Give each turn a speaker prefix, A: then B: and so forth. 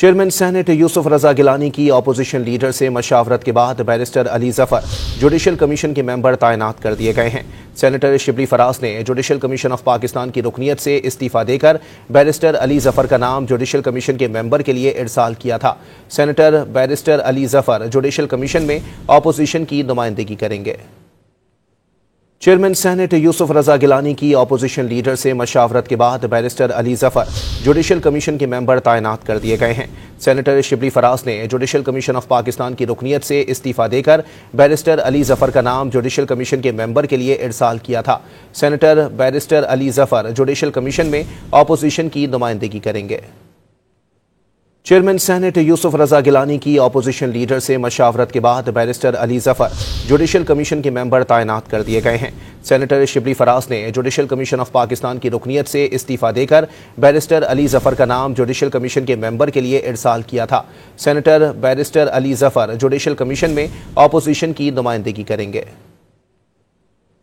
A: Chairman senate Yusuf रजा गिलानी की opposition leader से मशावरत के बाद barrister Ali Zafar judicial commission के मेंबर तैनात कर दिए गए हैं। सेनेटर शिबली फराज ने जुडिशल कमीशन ऑफ पाकिस्तान की रुकनीत से इस्तीफा देकर बैरिस्टर अली जफर का नाम जुडिशल कमीशन के मेंबर के लिए इरसाल किया था। Senator barrister Ali Zafar judicial commission में अपोजिशन की नुमाइंदगी करेंगे। चेयरमैन सेनेट यूसुफ रजा गिलानी की अपोजिशन लीडर से मशावरत के बाद barrister Ali Zafar judicial commission के मेंबर तैनात कर दिए गए हैं। सेनेटर शिबली फराज ने जुडिशल कमीशन ऑफ पाकिस्तान की रुकनीत से इस्तीफा देकर बैरिस्टर अली जफर का नाम जुडिशल कमीशन के मेंबर के लिए इरसाल किया था। Senator barrister Ali Zafar judicial commission में अपोजिशन की नुमाइंदगी करेंगे। चेयरमैन सेनेट यूसुफ रजा गिलानी की अपोजिशन लीडर से मशावरत के बाद barrister Ali Zafar judicial commission के मेंबर तैनात कर दिए गए हैं। सेनेटर शिबली फराज ने जुडिशल कमीशन ऑफ पाकिस्तान की रुकनीत से इस्तीफा देकर बैरिस्टर अली जफर का नाम जुडिशल कमीशन के मेंबर के लिए इरसाल किया था। Senator barrister Ali Zafar judicial commission में अपोजिशन की नुमाइंदगी करेंगे।